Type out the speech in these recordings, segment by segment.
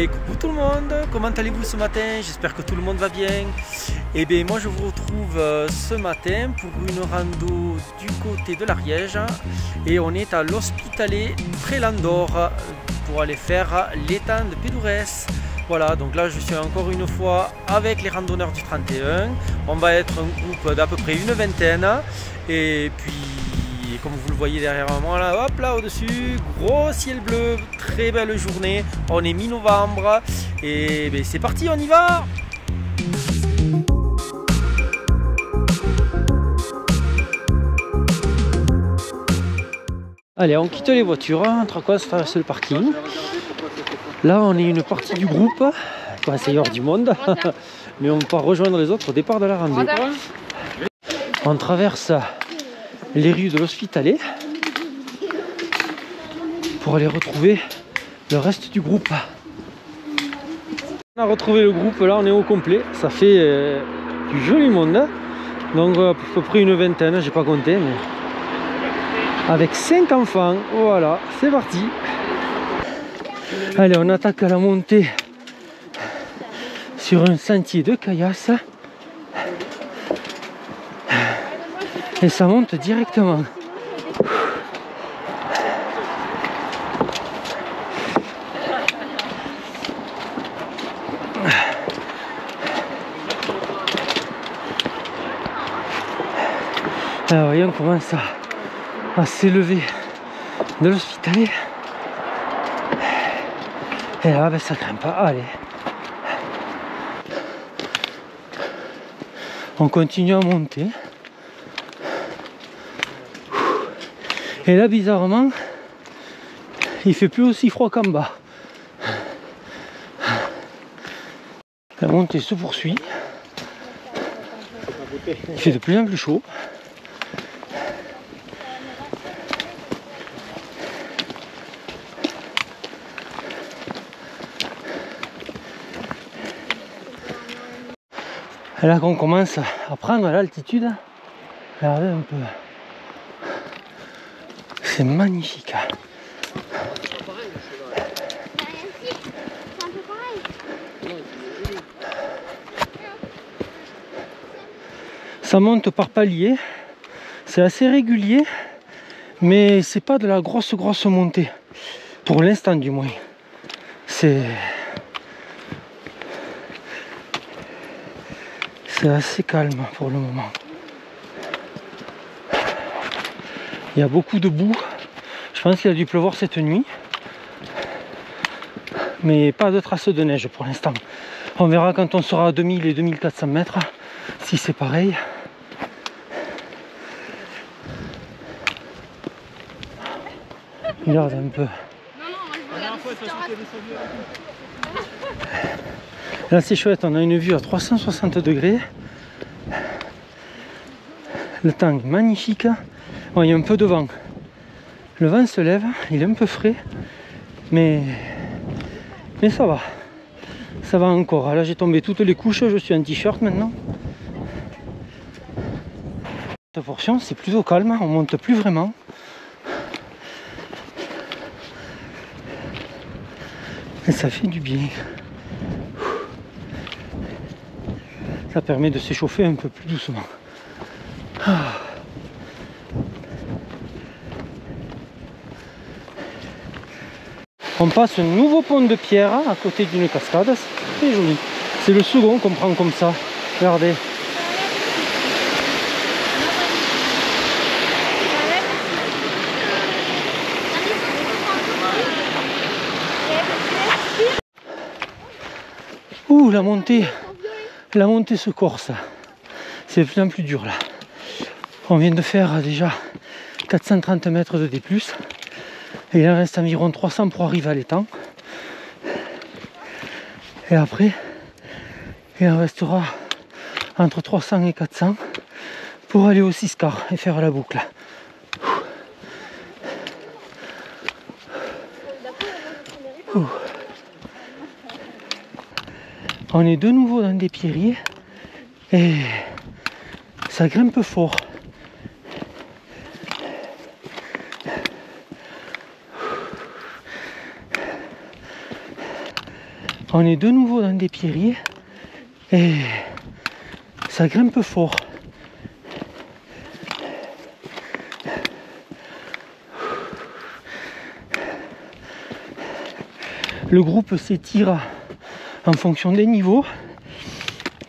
Et coucou tout le monde, comment allez-vous ce matin? J'espère que tout le monde va bien. Et bien moi je vous retrouve ce matin pour une rando du côté de l'Ariège. Et on est à l'Hospitalet près l'Andorre pour aller faire l'étang de Pédourès. Voilà, donc là je suis encore une fois avec les randonneurs du 31. On va être un groupe d'à peu près une vingtaine. Et puis comme vous le voyez derrière moi là, hop là au-dessus, gros ciel bleu, très belle journée. On est mi-novembre et ben, c'est parti, on y va! Allez, on quitte les voitures, on traverse le parking. Là, on est une partie du groupe, c'est hors du monde, mais on va rejoindre les autres au départ de la randonnée. On traverse les rues de l'Hospitalet pour aller retrouver le reste du groupe. On a retrouvé le groupe, là on est au complet, ça fait du joli monde. Donc à peu près une vingtaine, j'ai pas compté, mais avec 5 enfants, voilà, c'est parti. Allez, on attaque à la montée sur un sentier de caillasse et ça monte directement. Alors, voyez, on commence à s'élever de l'Hospitalet. Et là, ben, ça grimpe pas. Allez. On continue à monter. Et là, bizarrement, il fait plus aussi froid qu'en bas. La montée se poursuit. Il fait de plus en plus chaud. Et là qu'on commence à prendre l'altitude, regardez un peu, c'est magnifique. Ça monte par paliers, c'est assez régulier, mais c'est pas de la grosse montée, pour l'instant du moins. C'est assez calme pour le moment. Il y a beaucoup de boue. Je pense qu'il a dû pleuvoir cette nuit. Mais pas de traces de neige pour l'instant. On verra quand on sera à 2000 et 2400 mètres si c'est pareil. Regarde un peu. Là c'est chouette, on a une vue à 360 degrés. Le temps est magnifique. Bon, il y a un peu de vent. Le vent se lève, il est un peu frais. Mais ça va. Ça va encore. Là j'ai tombé toutes les couches, je suis en t-shirt maintenant. Cette portion c'est plutôt calme, on monte plus vraiment. Et ça fait du bien. Ça permet de s'échauffer un peu plus doucement. On passe un nouveau pont de pierre à côté d'une cascade, c'est très joli. C'est le second qu'on prend comme ça. Regardez. Ouh, la montée se corse. C'est de plus en plus dur là. On vient de faire déjà 430 mètres de D+. Et il en reste environ 300 pour arriver à l'étang. Et après, il en restera entre 300 et 400 pour aller au Siscar et faire la boucle. On est de nouveau dans des pierriers et ça grimpe fort. On est de nouveau dans des pierriers et ça grimpe fort. Le groupe s'étire en fonction des niveaux,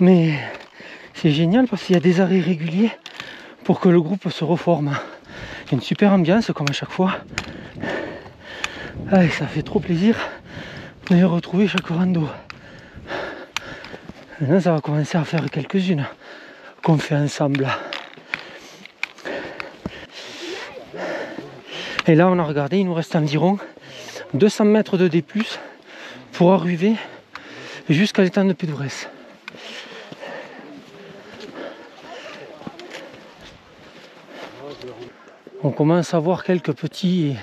mais c'est génial parce qu'il y a des arrêts réguliers pour que le groupe se reforme. Il y a une super ambiance comme à chaque fois. Allez, ça fait trop plaisir de retrouver chaque rando. Maintenant, ça va commencer à faire quelques-unes qu'on fait ensemble. Et là, on a regardé, il nous reste environ 200 mètres de D+, pour arriver jusqu'à l'étang de Pédourès. On commence à voir quelques petits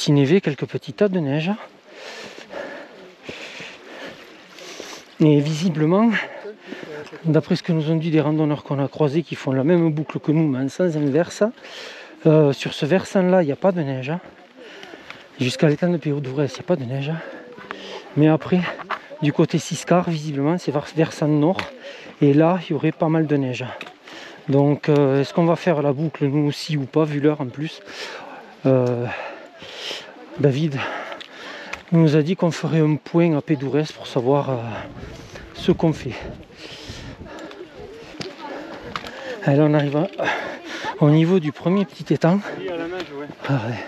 névés, quelques petits tas de neige. Et visiblement, d'après ce que nous ont dit des randonneurs qu'on a croisés qui font la même boucle que nous, mais en sens inverse, sur ce versant-là, il n'y a pas de neige. Jusqu'à l'étang de Pédourès, il n'y a pas de neige. Mais après, du côté Siscar, visiblement, c'est versant nord. Et là, il y aurait pas mal de neige. Donc, est-ce qu'on va faire la boucle, nous aussi, ou pas, vu l'heure en plus. David nous a dit qu'on ferait un point à Pédourès pour savoir ce qu'on fait. Et là, on arrive au niveau du premier petit étang. Ah, ouais.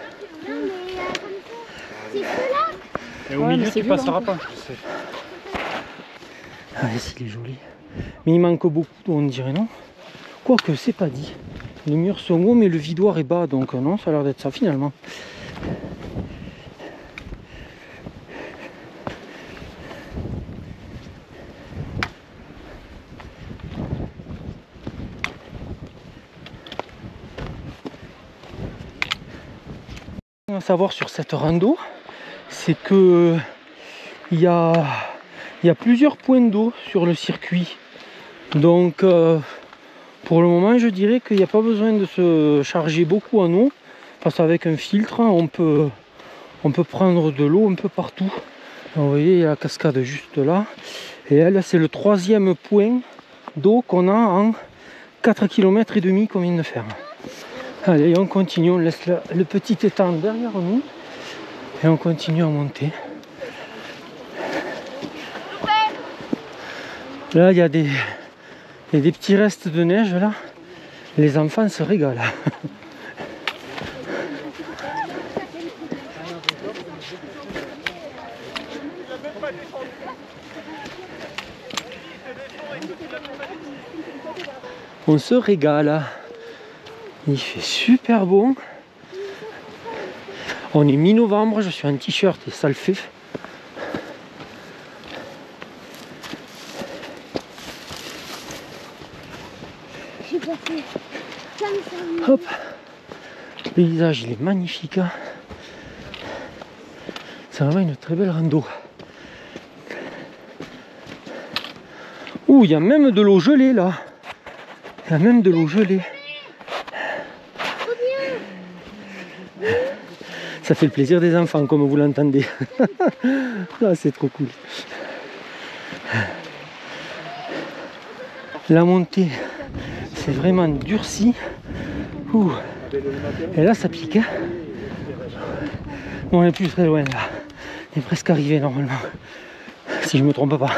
Et au milieu, tu passeras pas. Ah, s'il est joli. Mais il manque beaucoup, on dirait, non? Quoique, c'est pas dit. Les murs sont hauts, mais le vidoir est bas, donc non, ça a l'air d'être ça finalement. À savoir sur cette rando, c'est que il y a plusieurs points d'eau sur le circuit. Donc pour le moment, je dirais qu'il n'y a pas besoin de se charger beaucoup en eau, parce qu'avec un filtre, on peut prendre de l'eau un peu partout. Donc, vous voyez, il y a la cascade juste là. Et elle, c'est le 3e point d'eau qu'on a en 4,5 km qu'on vient de faire. Allez, on continue, on laisse le petit étang derrière nous et on continue à monter. Là, il y a des petits restes de neige là. Les enfants se régalent. On se régale. Il fait super beau. On est mi-novembre, je suis en t-shirt et ça le fait. Hop. Le paysage il est magnifique. C'est vraiment une très belle rando. Ouh, il y a même de l'eau gelée là. Il y a même de l'eau gelée. Ça fait le plaisir des enfants, comme vous l'entendez. Ah, c'est trop cool. La montée, c'est vraiment durci. Ouh. Et là, ça pique. Hein. Bon, on n'est plus très loin là. On est presque arrivé normalement. Si je me trompe pas.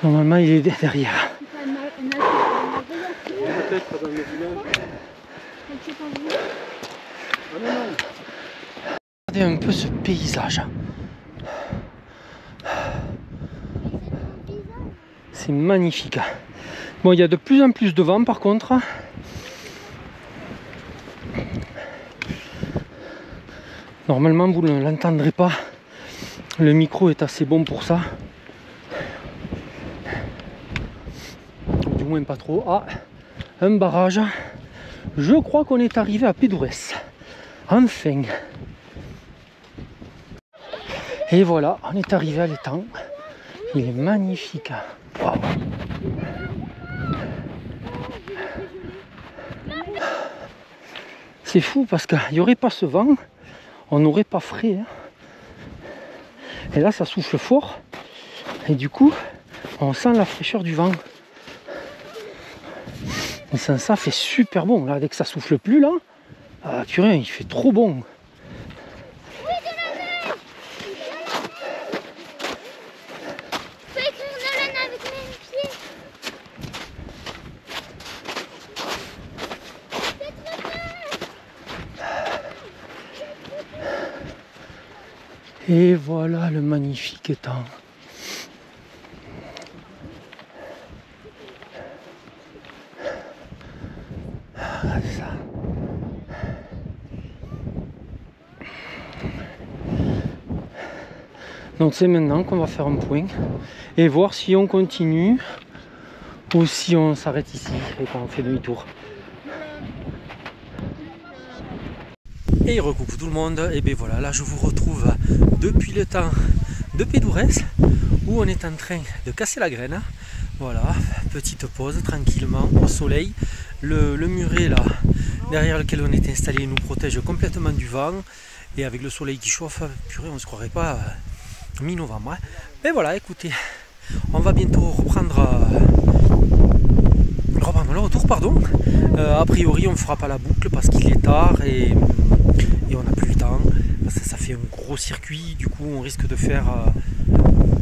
Normalement, il est derrière. Regardez un peu ce paysage. C'est magnifique. Bon, il y a de plus en plus de vent par contre. Normalement, vous ne l'entendrez pas. Le micro est assez bon pour ça. Du moins pas trop. Ah, un barrage. Je crois qu'on est arrivé à Pédourès. Enfin. Et voilà, on est arrivé à l'étang. Il est magnifique. Wow. C'est fou parce qu'il n'y aurait pas ce vent, on n'aurait pas frais. Hein. Et là ça souffle fort. Et du coup on sent la fraîcheur du vent. Et ça fait super bon. Là dès que ça souffle plus là, ah purée, il fait trop bon. Et voilà le magnifique temps. Regardez ça. Donc c'est maintenant qu'on va faire un point et voir si on continue ou si on s'arrête ici et qu'on fait demi-tour. Et recoucou tout le monde, et bien voilà, là je vous retrouve depuis le temps de Pédourès où on est en train de casser la graine. Voilà, petite pause tranquillement au soleil. Le muret là derrière lequel on est installé nous protège complètement du vent, et avec le soleil qui chauffe, purée, on ne se croirait pas mi-novembre. Hein. Mais voilà, écoutez, on va bientôt reprendre le retour, pardon. A priori on ne fera pas la boucle parce qu'il est tard et on n'a plus le temps, parce que ça fait un gros circuit, du coup on risque de faire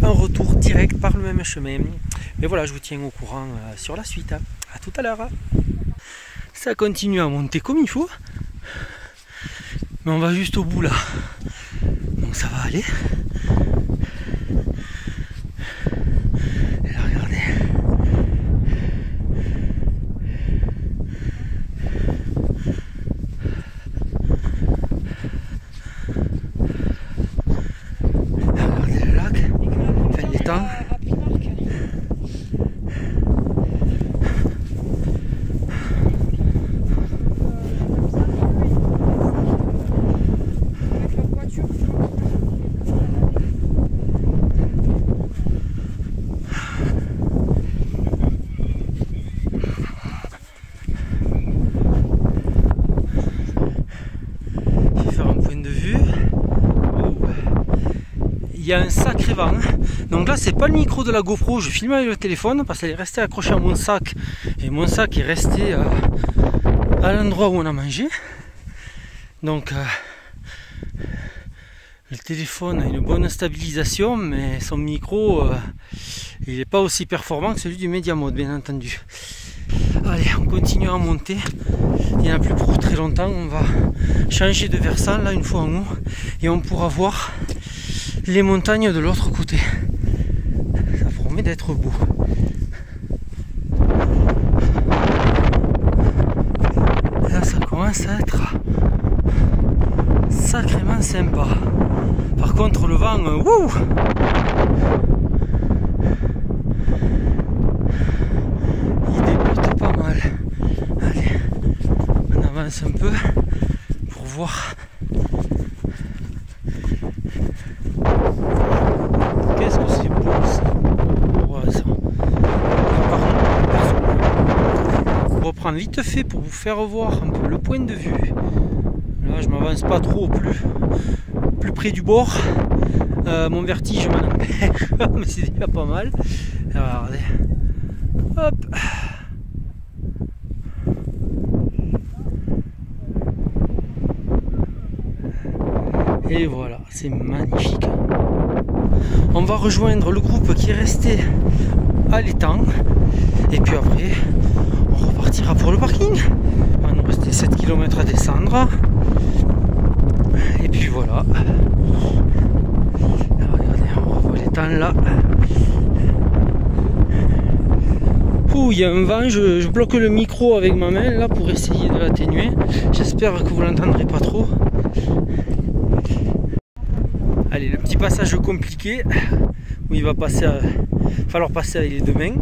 un retour direct par le même chemin. Mais voilà, je vous tiens au courant sur la suite. Hein. À tout à l'heure. Ça continue à monter comme il faut, mais on va juste au bout là, donc ça va aller. Et là regardez, regardez le lac, enfin l'étang. Il y a un sacré vent, donc là c'est pas le micro de la GoPro, je filme avec le téléphone parce qu'elle est restée accrochée à mon sac et mon sac est resté à l'endroit où on a mangé, donc le téléphone a une bonne stabilisation, mais son micro il n'est pas aussi performant que celui du Mediamode, bien entendu. Allez, on continue à monter, il n'y en a plus pour très longtemps, on va changer de versant là une fois en haut et on pourra voir les montagnes de l'autre côté. Ça promet d'être beau. Là ça commence à être sacrément sympa. Par contre le vent, wouh, il déboute pas mal. Allez, on avance un peu pour voir. Qu'est-ce que c'est beau ça. Voilà, ça. On va reprendre vite fait pour vous faire voir un peu le point de vue. Là je m'avance pas trop plus près du bord. Mon vertige m'en empêche, mais c'est déjà pas mal. Alors, regardez. Hop. Et voilà, c'est magnifique. On va rejoindre le groupe qui est resté à l'étang. Et puis après, on repartira pour le parking. Il va nous rester 7 km à descendre. Et puis voilà. Alors, regardez, on revoit l'étang là. Ouh, il y a un vent, je bloque le micro avec ma main là pour essayer de l'atténuer. J'espère que vous l'entendrez pas trop. Allez, le petit passage compliqué où il va falloir passer avec les deux mains.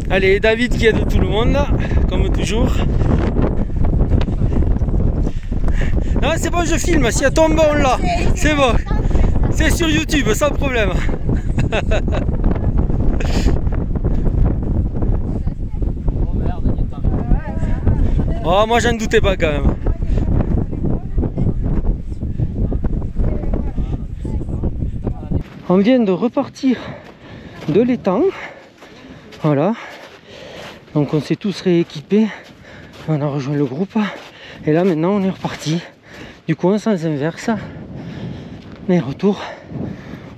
Allez, David qui aide tout le monde, comme toujours. Non, c'est bon, je filme, s'il y a tombe on l'a. C'est bon, c'est sur YouTube, sans problème. Oh, moi j'en doutais pas quand même. On vient de repartir de l'étang. Voilà. Donc on s'est tous rééquipés. On a rejoint le groupe. Et là maintenant on est reparti. Du coup en sens inverse. Mais retour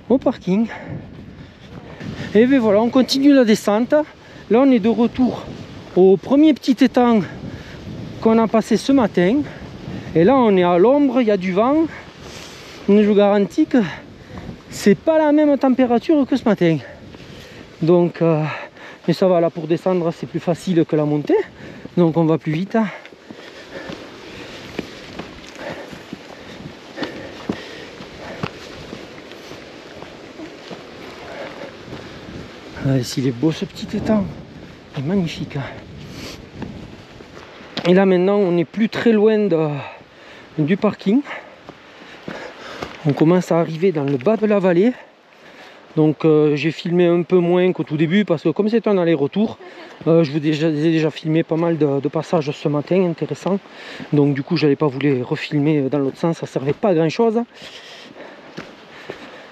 au parking. Et bien voilà, on continue la descente. Là on est de retour au premier petit étang qu'on a passé ce matin. Et là on est à l'ombre, il y a du vent. Je vous garantis que c'est pas la même température que ce matin. Donc mais ça va, là pour descendre c'est plus facile que la montée. Donc on va plus vite. S'il est beau ce petit étang, il est magnifique. Et là maintenant on n'est plus très loin du parking. On commence à arriver dans le bas de la vallée. Donc j'ai filmé un peu moins qu'au tout début parce que comme c'est un aller-retour, je vous ai déjà filmé pas mal de passages ce matin intéressants. Donc du coup j'allais pas vous les refilmer dans l'autre sens, ça servait pas à grand chose.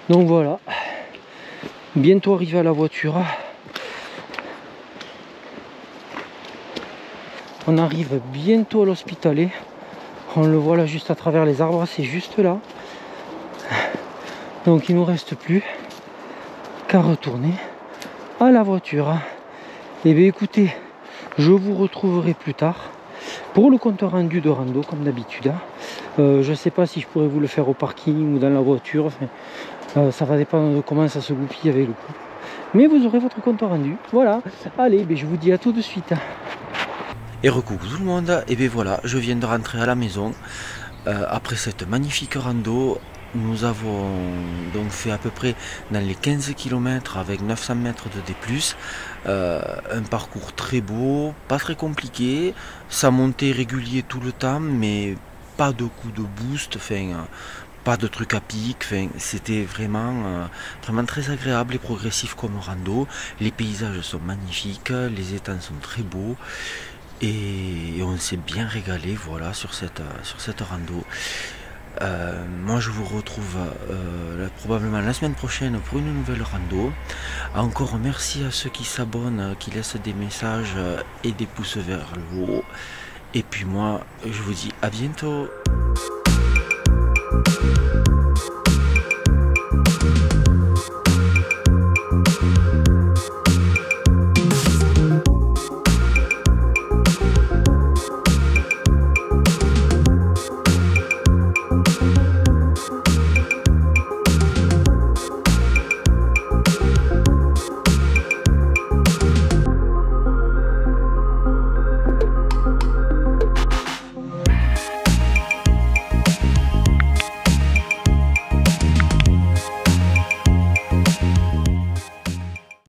Donc voilà, bientôt arrivé à la voiture. On arrive bientôt à l'Hospitalet. On le voit là juste à travers les arbres, c'est juste là. Donc il nous reste plus qu'à retourner à la voiture. Et bien écoutez, je vous retrouverai plus tard pour le compte rendu de rando comme d'habitude. Je ne sais pas si je pourrais vous le faire au parking ou dans la voiture. Enfin, ça va dépendre de comment ça se goupille avec le couple. Mais vous aurez votre compte rendu. Voilà. Allez, ben je vous dis à tout de suite. Et recoucou tout le monde, et bien voilà, je viens de rentrer à la maison après cette magnifique rando. Nous avons donc fait à peu près dans les 15 km avec 900 mètres de D+, un parcours très beau, pas très compliqué, ça montait régulier tout le temps, mais pas de coup de boost, enfin, pas de truc à pic, enfin, c'était vraiment très agréable et progressif comme rando. Les paysages sont magnifiques, les étangs sont très beaux. Et on s'est bien régalé, voilà, sur cette rando. Moi je vous retrouve probablement la semaine prochaine pour une nouvelle rando. Encore merci à ceux qui s'abonnent, qui laissent des messages et des pouces vers le haut. Et puis moi je vous dis à bientôt.